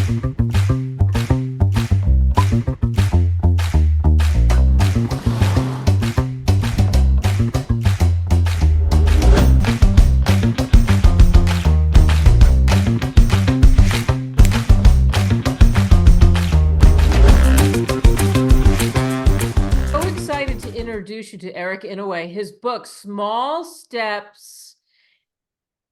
Introduce you to Eric Inouye. His book, Small Steps,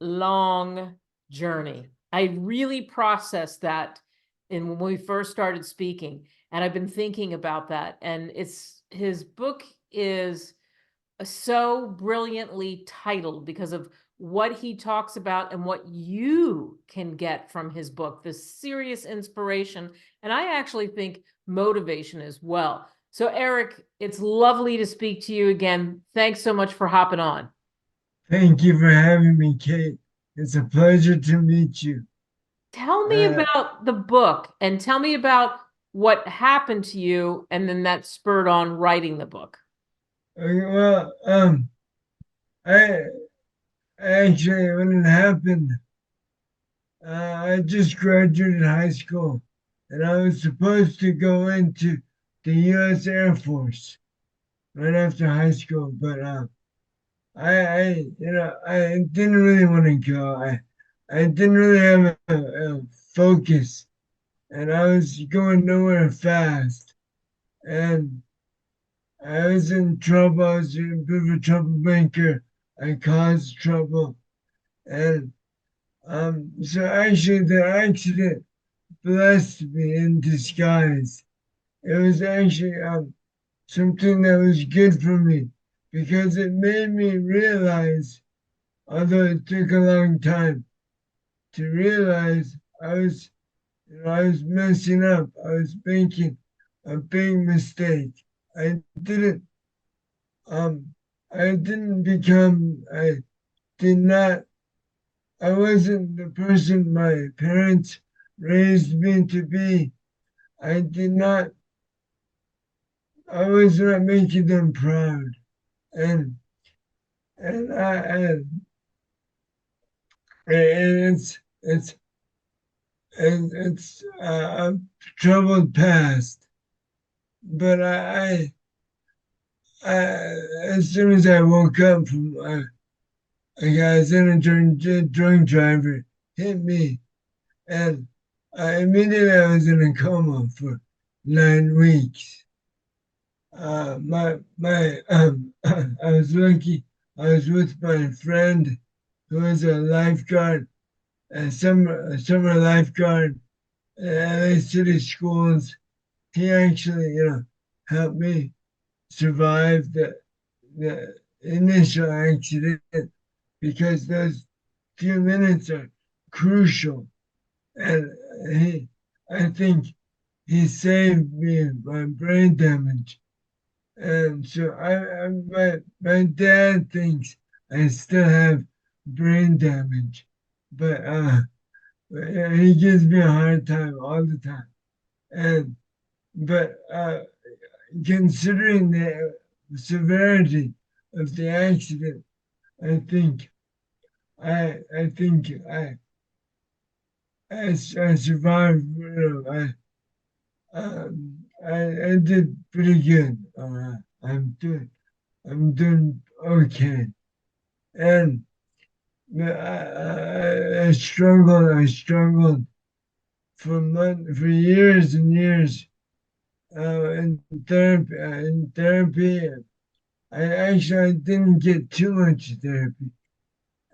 Long Journey. I really processed that when we first started speaking, and I've been thinking about that. And his book is so brilliantly titled because of what he talks about and what you can get from his book, the serious inspiration, and I actually think motivation as well. So Eric, it's lovely to speak to you again. Thanks so much for hopping on. Thank you for having me, Kate. It's a pleasure to meet you. Tell me about the book and tell me about what happened to you and then that spurred on writing the book. Well, I actually, when it happened, I just graduated high school and I was supposed to go into the U.S. Air Force right after high school, but I didn't really want to go. I didn't really have a focus, and I was going nowhere fast, and I was in trouble. I was a bit of a troublemaker. I caused trouble, and so actually the accident blessed me in disguise. It was actually something that was good for me because it made me realize, although it took a long time to realize I was messing up. I was making a big mistake. I didn't um I didn't become did not I wasn't the person my parents raised me to be. I did not I was not making them proud. And and I and it's a troubled past. But I as soon as I woke up from a guy's in a drunk driver hit me, and immediately I was in a coma for 9 weeks. I was lucky. I was with my friend who was a lifeguard, a summer lifeguard at LA City Schools. He actually, helped me survive the initial accident because those few minutes are crucial. And he, I think he saved me my brain damage. And so my dad thinks I still have brain damage, but he gives me a hard time all the time. And but considering the severity of the accident, I think I think I survived. I did pretty good. I'm doing okay. And I struggled. I struggled for years and years in therapy. I didn't get too much therapy,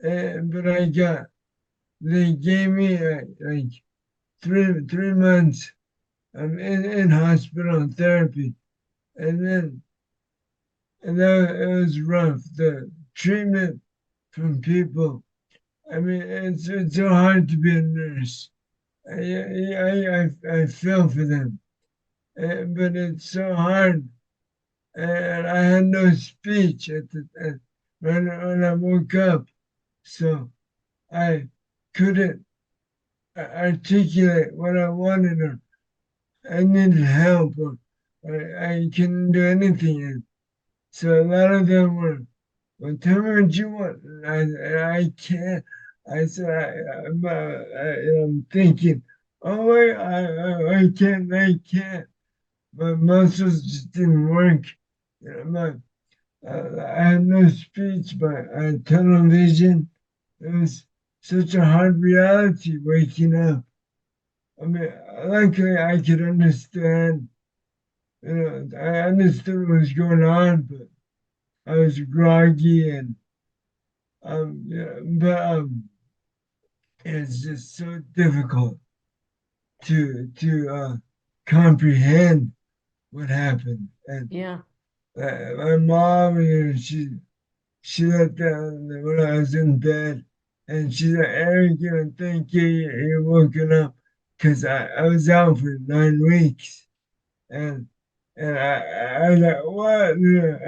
but they gave me like 3 months in hospital therapy, and then it was rough. The treatment from people. I mean, it's so hard to be a nurse. I feel for them, but it's so hard. And I had no speech when I woke up, so I couldn't articulate what I wanted, or I needed help, or I couldn't do anything. And so a lot of them were, well, tell me what you want. I can't. I said, I'm thinking, oh wait, I can't. My muscles just didn't work. You know, I had no speech, but I had tunnel vision. It was such a hard reality waking up. I mean, luckily I could understand. You know, I understood what was going on, but I was groggy and yeah, but it's just so difficult to comprehend what happened. And Yeah. my mom, you know, she let down when I was in bed, and she's like, Eric, you know, thank you, you're woken up, because I was out for 9 weeks, and I was like, what? You know,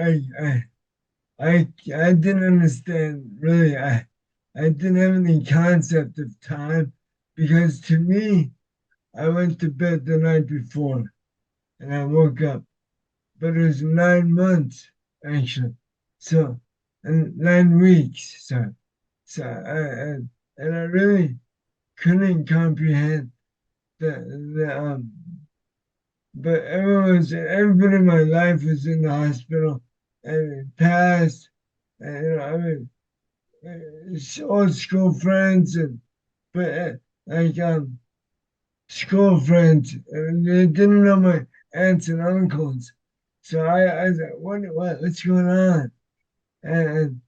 I didn't understand really. I didn't have any concept of time because to me, I went to bed the night before and I woke up, but it was 9 months actually. So, and 9 weeks. And I really couldn't comprehend the. But everybody in my life was in the hospital and it passed. And, you know, I mean, old school friends and but like school friends and they didn't know my aunts and uncles. So I was like, what's going on? And,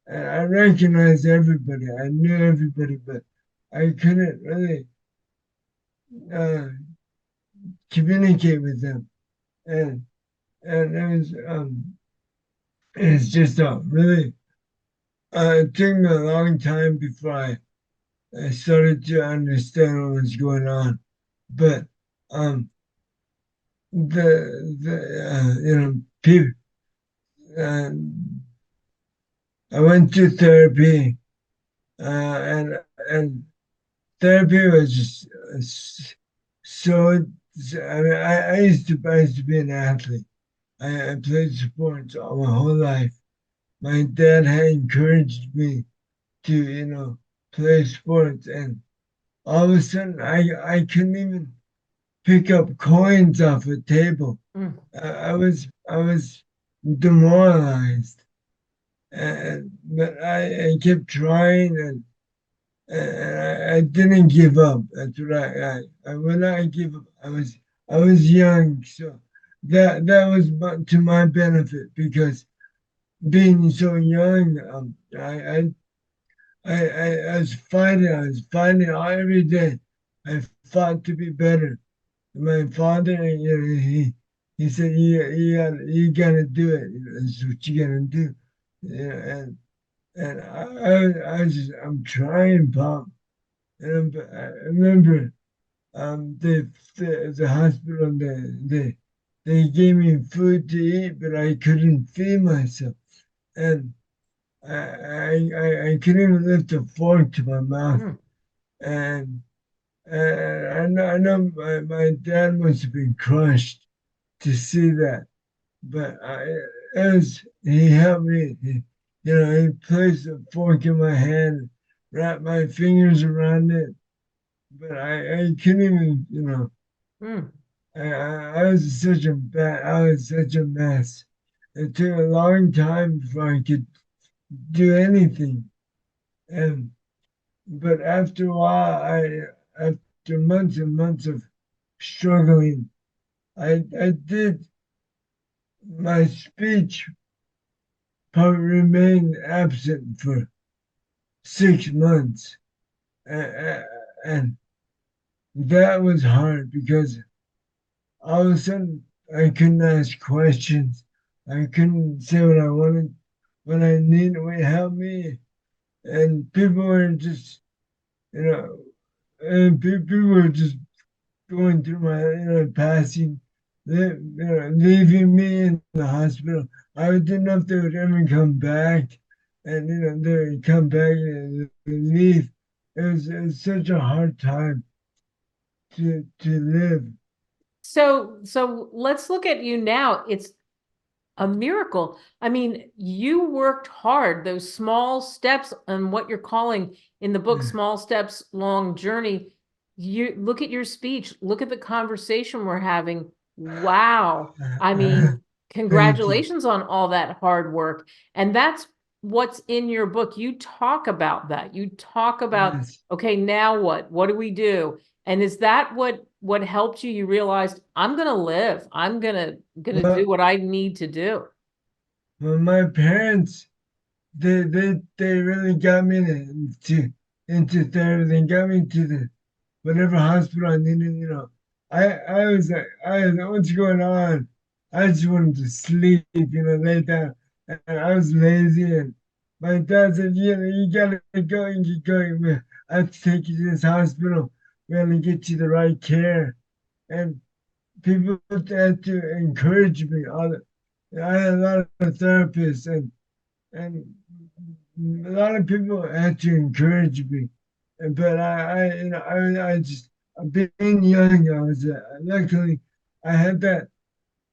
and I recognized everybody. I knew everybody, but I couldn't really uh, communicate with them. And and it's just really it took me a long time before I started to understand what was going on. But um the you know people uh, I went to therapy and therapy was just so I used to be an athlete. I played sports all my whole life. My dad had encouraged me to play sports and all of a sudden I couldn't even pick up coins off a table. Mm. I was demoralized, and but I kept trying and I didn't give up. That's what I when I give up. I was young, so that was to my benefit because being so young, I was fighting. I was fighting every day. I fought to be better. My father, he said, you gotta do it. That's what you gotta do. And I'm trying, Pop. And I remember the hospital, they gave me food to eat, but I couldn't feed myself. And I couldn't even lift a fork to my mouth. Mm. And I know my dad must have been crushed to see that. But as he helped me, he placed a fork in my hand, wrapped my fingers around it. But I couldn't even, Mm. I was such a mess. It took a long time before I could do anything. And but after a while, after months and months of struggling, I did my speech probably remained absent for 6 months, and that was hard because all of a sudden I couldn't ask questions. I couldn't say what I wanted, what I needed, what helped me, and people were just, you know, and people were just going through my, passing, leaving me in the hospital. I didn't know if they would ever come back, and they would come back and leave. It was such a hard time to live. So let's look at you now. It's a miracle. I mean, you worked hard, those small steps and what you're calling in the book, Yeah. small steps, long journey. You look at your speech, look at the conversation we're having. Wow. I mean, Thank you. congratulations on all that hard work. And that's what's in your book. You talk about that. You talk about, Yes. okay, now what? What do we do? And is that what helped you? You realized I'm gonna live. I'm gonna do Well, what I need to do. my parents, they really got me into therapy. They got me to the whatever hospital I needed. I was like, what's going on? I just wanted to sleep, lay down, and I was lazy. And my dad said, you gotta go and get going. I have to take you to this hospital. We're gonna get you the right care. And people had to encourage me. I had a lot of therapists and a lot of people had to encourage me. But I just being young, I was luckily I had that.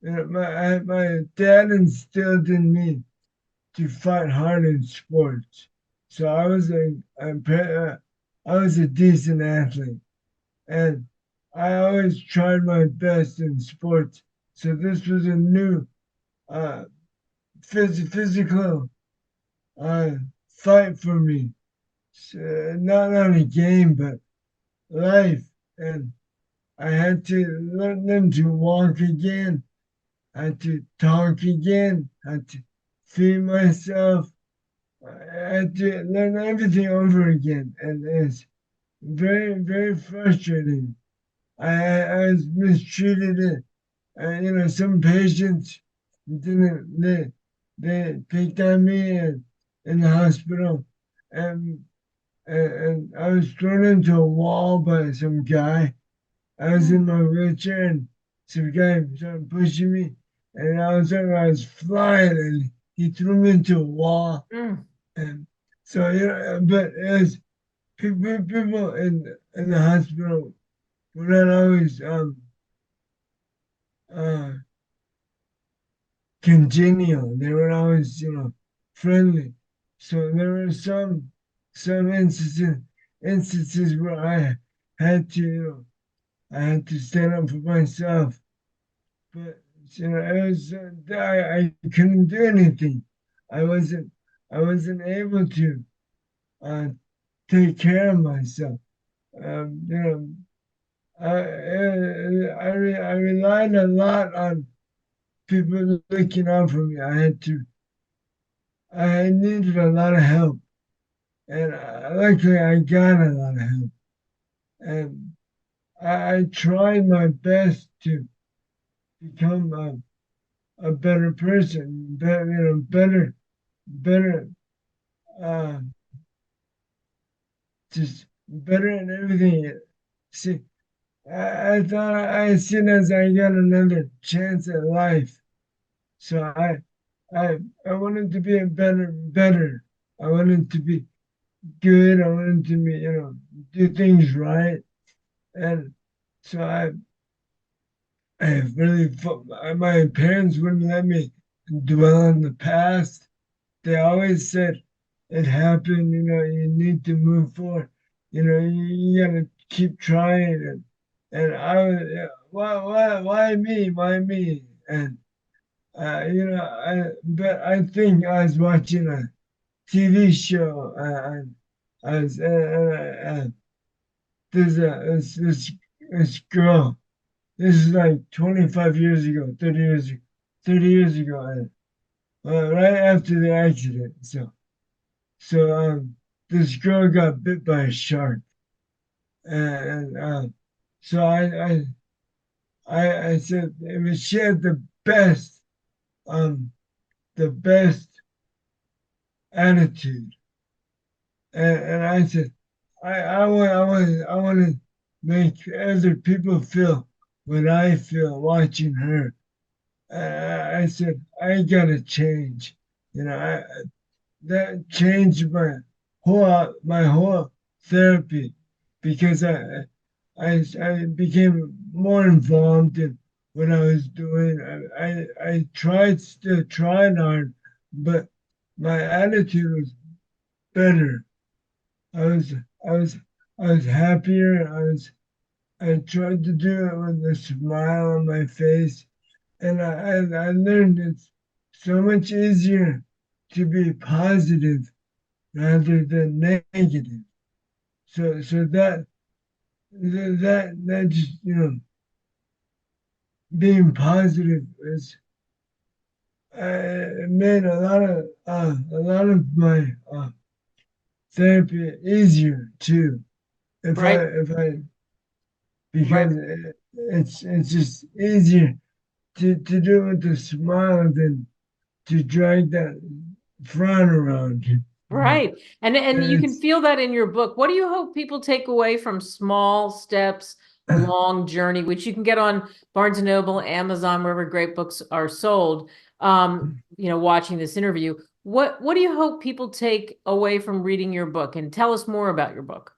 My dad instilled in me to fight hard in sports, so I was a decent athlete, and I always tried my best in sports. So this was a new uh, physical uh, fight for me. Not only game, but life. And I had to learn to walk again. I had to talk again. I had to feed myself. I had to learn everything over again. And it's very frustrating. I was mistreated. Some patients didn't, they picked on me in the hospital. And and I was thrown into a wall by some guy. I was in my wheelchair and some guy started pushing me, and I was flying, and he threw me into a wall. Mm. And so but as people in the hospital were not always uh congenial. They were always friendly. So there were some instances where had to I had to stand up for myself. But it was I couldn't do anything. I wasn't I wasn't able to uh, take care of myself. Um, you know, I relied a lot on people looking out for me. I needed a lot of help, and luckily I got a lot of help. And I tried my best to become a better person, better, uh, just better in everything. See, I thought I seen as I got another chance at life, so I wanted to be a better. I wanted to be good. I wanted to be, do things right, and so I really, my parents wouldn't let me dwell on the past. They always said it happened, you need to move forward. You gotta keep trying. And I was, yeah, why me? Why me? And, but I think I was watching a TV show. And I was, there's this girl. This is like 25 years ago, 30 years ago, right after the accident. So this girl got bit by a shark, and so I said it was she had um the best attitude, and I said I want to make other people feel what I feel watching her. I said I gotta change, that changed my whole therapy because I became more involved in what I was doing. I still tried hard, but my attitude was better. I was I was I was happier. I tried to do it with a smile on my face, and I learned it's so much easier to be positive rather than negative. So that just being positive is made a lot of my therapy easier too. Right, If I right, because it's just easier to do it with a smile than to drag that frown around. right. And you can It's feel that in your book. What do you hope people take away from Small Steps, A Long Journey, which you can get on Barnes and Noble, Amazon, wherever great books are sold? Watching this interview, what do you hope people take away from reading your book? And tell us more about your book.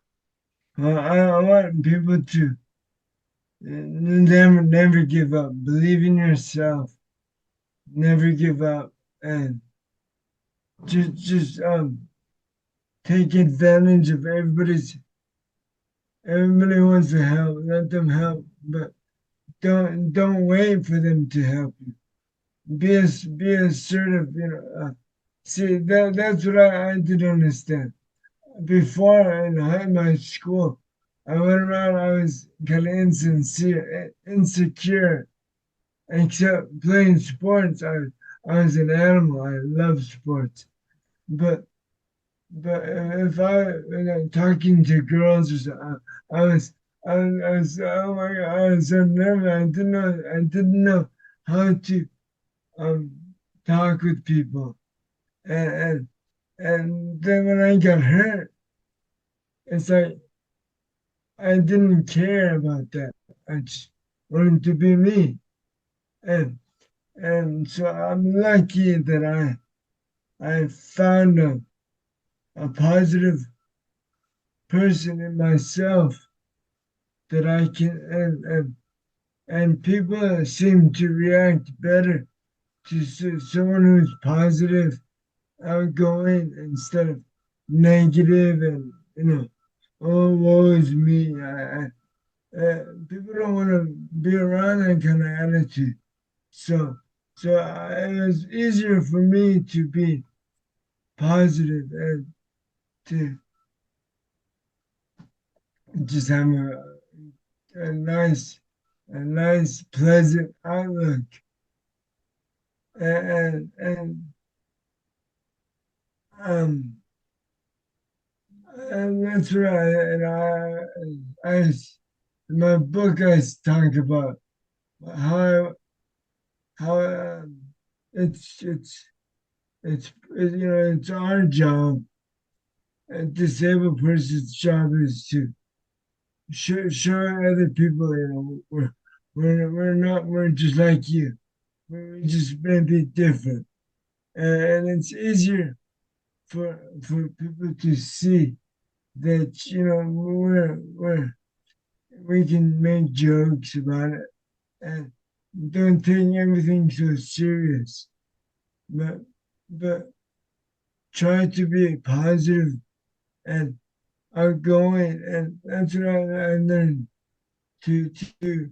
I want people to never give up. Believe in yourself. Never give up, and just take advantage of everybody wants to help. Let them help, but don't wait for them to help you. Be assertive. See that's what I didn't understand before in my school. I went around. I was kind of insecure. Except playing sports, I was an animal. I love sports, but if talking to girls or something, I was I was oh my god, I was so nervous. I didn't know how to um talk with people, and and then when I got hurt, it's like I didn't care about that. I just wanted to be me, and so I'm lucky that I found a positive person in myself that I can and people seem to react better to someone who's positive, outgoing instead of negative and oh woe is me. People don't want to be around that kind of attitude. So it was easier for me to be positive and to just have a nice, pleasant outlook. And um and that's right. I in my book I talk about how how it's our job. A disabled person's job is to show other people we're just like you. We're just maybe different, and it's easier for people to see that we can make jokes about it and don't take everything so serious, but but try to be positive and outgoing, and that's what I learned to to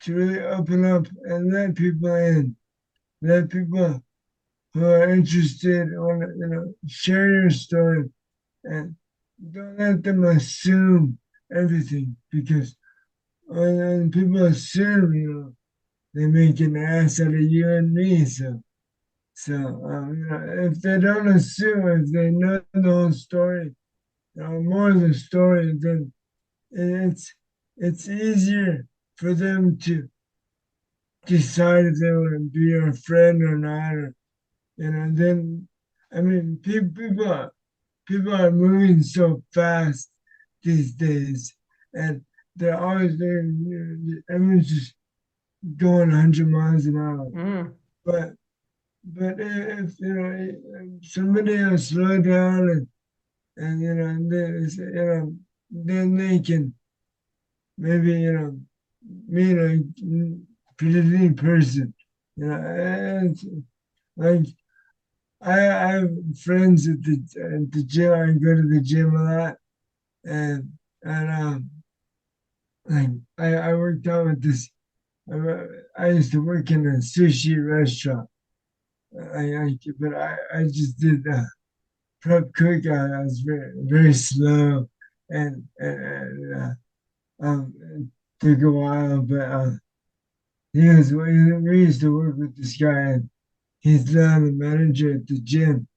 to really open up and let people in, let people who are interested want to share your story, and don't let them assume everything because when people assume, they make an ass out of you and me. If they don't assume, if they know the whole story, more of the story, then it's it's easier for them to decide if they want to be your friend or not. Or, then I mean, people are moving so fast these days, and they're always there. Everyone's just going 100 miles an hour. Mm. But if somebody will slow down and then they can maybe meet a pretty person. And like I have friends at the gym. I go to the gym a lot, and and Like I worked out with this. I, I used to work in a sushi restaurant. But I just did prep cook. I was very slow, and it took a while. But we used to work with this guy, and he's now the manager at the gym.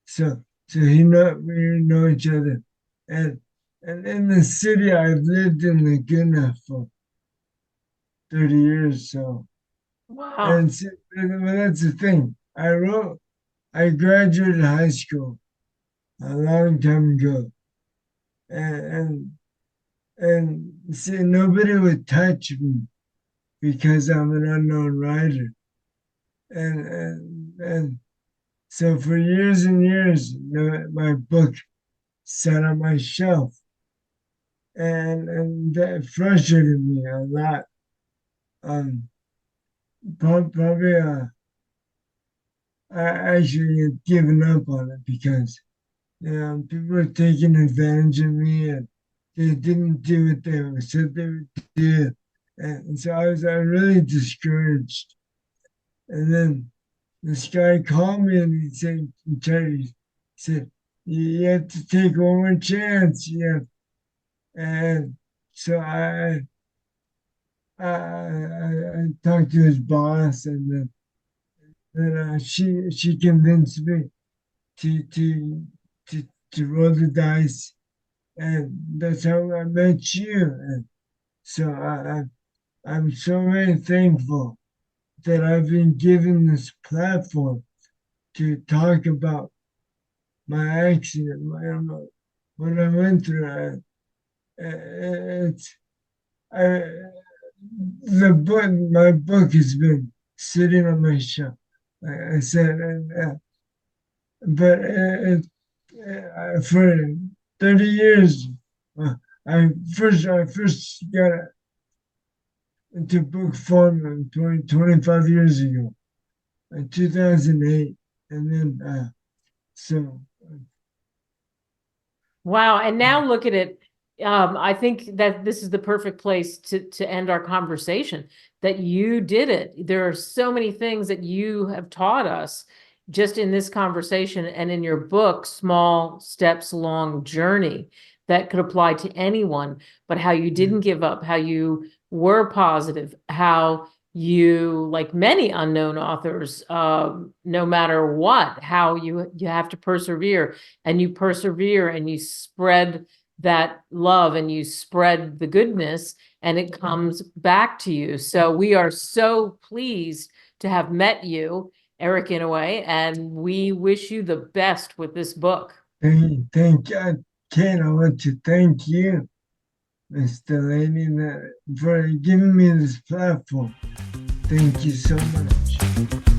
So we know each other, and and in the city I've lived in Laguna for 30 years. So Wow. and, so, and well, that's the thing. I graduated high school a long time ago, and see, nobody would touch me because I'm an unknown writer, and so for years and years, my book sat on my shelf, and that frustrated me a lot. Um, Probably I actually had given up on it because people were taking advantage of me, and they didn't do what they said they would do, and so I really discouraged. And then this guy called me and he said, you have to take one more chance. Yeah. And so I talked to his boss, and then she convinced me to to to to roll the dice, and that's how I met you. And so I'm so very thankful that I've been given this platform to talk about my accident, what I went through. It's I, my book has been sitting on my shelf, like I said, for 30 years, uh, I first got into book form 25 years ago, in 2008, and then so Wow. And now look at it. I think that this is the perfect place to end our conversation, that you did it. There are so many things that you have taught us just in this conversation and in your book, Small Steps, Long Journey, that could apply to anyone, but how you didn't give up, how you were positive, how you, like many unknown authors, no matter what, how you have to persevere, and you persevere and you spread that love and you spread the goodness, and it comes back to you. So we are so pleased to have met you, Eric Inouye, and we wish you the best with this book. thank you, Ken. I want to thank you, Miss Delaney, for giving me this platform. Thank you so much.